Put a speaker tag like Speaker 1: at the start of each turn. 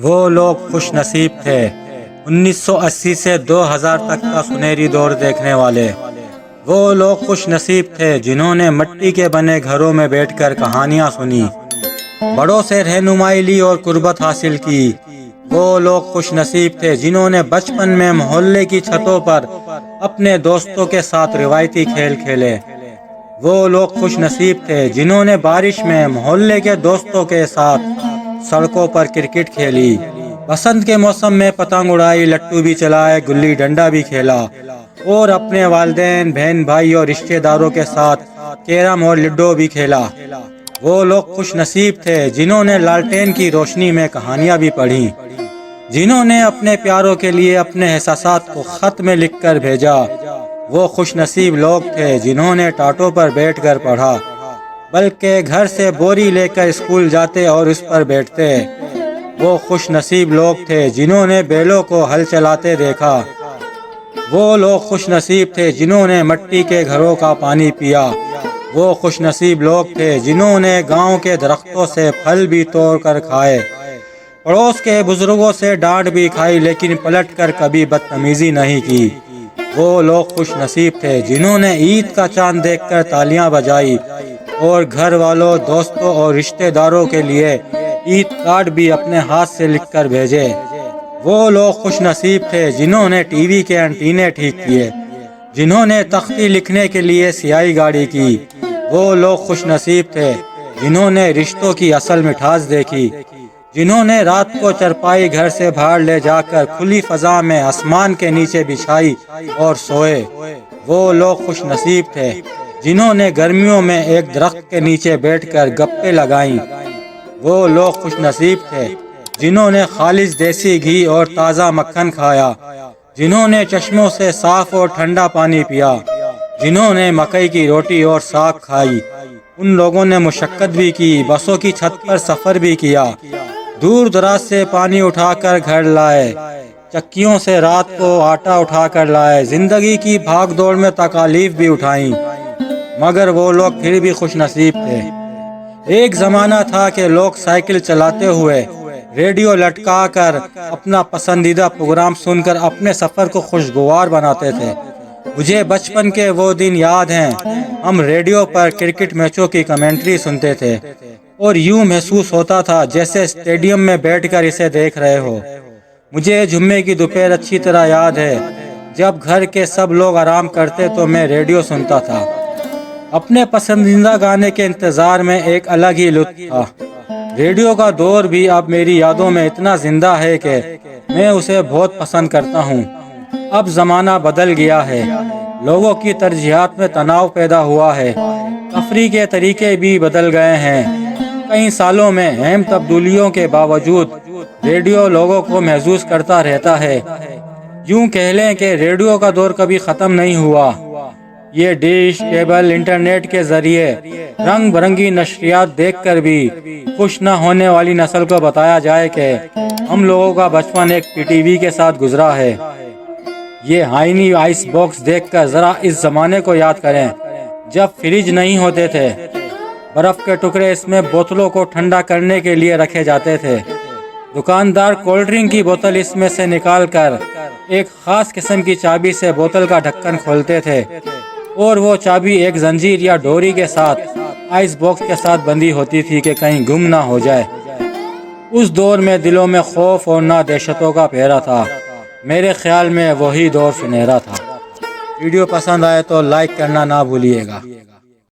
Speaker 1: وہ لوگ خوش نصیب تھے 1980 سے 2000 تک کا سنہری دور دیکھنے والے۔ وہ لوگ خوش نصیب تھے جنہوں نے مٹی کے بنے گھروں میں بیٹھ کر کہانیاں سنی، بڑوں سے رہنمائی لی اور قربت حاصل کی۔ وہ لوگ خوش نصیب تھے جنہوں نے بچپن میں محلے کی چھتوں پر اپنے دوستوں کے ساتھ روایتی کھیل کھیلے۔ وہ لوگ خوش نصیب تھے جنہوں نے بارش میں محلے کے دوستوں کے ساتھ سڑکوں پر کرکٹ کھیلی، بسنت کے موسم میں پتنگ اڑائی، لٹو بھی چلائے، گلی ڈنڈا بھی کھیلا، اور اپنے والدین، بہن بھائی اور رشتہ داروں کے ساتھ کیرم اور لڈو بھی کھیلا۔ وہ لوگ خوش نصیب تھے جنہوں نے لالٹین کی روشنی میں کہانیاں بھی پڑھیں، جنہوں نے اپنے پیاروں کے لیے اپنے احساسات کو خط میں لکھ کر بھیجا۔ وہ خوش نصیب لوگ تھے جنہوں نے ٹاٹوں پر بیٹھ کر پڑھا، بلکہ گھر سے بوری لے کر اسکول جاتے اور اس پر بیٹھتے۔ وہ خوش نصیب لوگ تھے جنہوں نے بیلوں کو ہل چلاتے دیکھا۔ وہ لوگ خوش نصیب تھے جنہوں نے مٹی کے گھروں کا پانی پیا۔ وہ خوش نصیب لوگ تھے جنہوں نے گاؤں کے درختوں سے پھل بھی توڑ کر کھائے، پڑوس کے بزرگوں سے ڈانٹ بھی کھائی لیکن پلٹ کر کبھی بدتمیزی نہیں کی۔ وہ لوگ خوش نصیب تھے جنہوں نے عید کا چاند دیکھ کر تالیاں بجائی اور گھر والوں، دوستوں اور رشتہ داروں کے لیے عید کارڈ بھی اپنے ہاتھ سے لکھ کر بھیجے۔ وہ لوگ خوش نصیب تھے جنہوں نے ٹی وی کے انٹینے ٹھیک کیے، جنہوں نے تختی لکھنے کے لیے سیاہی گاڑی کی۔ وہ لوگ خوش نصیب تھے جنہوں نے رشتوں کی اصل مٹھاس دیکھی، جنہوں نے رات کو چرپائی گھر سے باہر لے جا کر کھلی فضا میں آسمان کے نیچے بچھائی اور سوئے۔ وہ لوگ خوش نصیب تھے جنہوں نے گرمیوں میں ایک درخت کے نیچے بیٹھ کر گپیں لگائیں۔ وہ لوگ خوش نصیب تھے جنہوں نے خالص دیسی گھی اور تازہ مکھن کھایا، جنہوں نے چشموں سے صاف اور ٹھنڈا پانی پیا، جنہوں نے مکئی کی روٹی اور ساگ کھائی۔ ان لوگوں نے مشقت بھی کی، بسوں کی چھت پر سفر بھی کیا، دور دراز سے پانی اٹھا کر گھر لائے، چکیوں سے رات کو آٹا اٹھا کر لائے، زندگی کی بھاگ دوڑ میں تکالیف بھی اٹھائیں، مگر وہ لوگ پھر بھی خوش نصیب تھے۔ ایک زمانہ تھا کہ لوگ سائیکل چلاتے ہوئے ریڈیو لٹکا کر اپنا پسندیدہ پروگرام سن کر اپنے سفر کو خوشگوار بناتے تھے۔ مجھے بچپن کے وہ دن یاد ہیں، ہم ریڈیو پر کرکٹ میچوں کی کمنٹری سنتے تھے اور یوں محسوس ہوتا تھا جیسے اسٹیڈیم میں بیٹھ کر اسے دیکھ رہے ہو۔ مجھے جمعے کی دوپہر اچھی طرح یاد ہے، جب گھر کے سب لوگ آرام کرتے تو میں ریڈیو سنتا تھا۔ اپنے پسندیدہ گانے کے انتظار میں ایک الگ ہی لطف تھا۔ ریڈیو کا دور بھی اب میری یادوں میں اتنا زندہ ہے کہ میں اسے بہت پسند کرتا ہوں۔ اب زمانہ بدل گیا ہے، لوگوں کی ترجیحات میں تناؤ پیدا ہوا ہے، تفریح کے طریقے بھی بدل گئے ہیں۔ کئی سالوں میں اہم تبدیلیوں کے باوجود ریڈیو لوگوں کو محظوظ کرتا رہتا ہے۔ یوں کہہ لیں کہ ریڈیو کا دور کبھی ختم نہیں ہوا۔ یہ ڈش، کیبل، انٹرنیٹ کے ذریعے رنگ برنگی نشریات دیکھ کر بھی خوش نہ ہونے والی نسل کو بتایا جائے کہ ہم لوگوں کا بچپن ایک پی ٹی وی کے ساتھ گزرا ہے۔ یہ ہائنی آئس باکس دیکھ کر ذرا اس زمانے کو یاد کریں جب فریج نہیں ہوتے تھے، برف کے ٹکڑے اس میں بوتلوں کو ٹھنڈا کرنے کے لیے رکھے جاتے تھے، دکاندار کولڈ ڈرنک کی بوتل اس میں سے نکال کر ایک خاص قسم کی چابی سے بوتل کا ڈھکن کھولتے تھے، اور وہ چابی ایک زنجیر یا ڈوری کے ساتھ آئس باکس کے ساتھ بندھی ہوتی تھی کہ کہیں گم نہ ہو جائے۔ اس دور میں دلوں میں خوف اور نہ دہشتوں کا پہرا تھا۔ میرے خیال میں وہی دور سنہرا تھا۔ ویڈیو پسند آئے تو لائک کرنا نہ بھولیے گا۔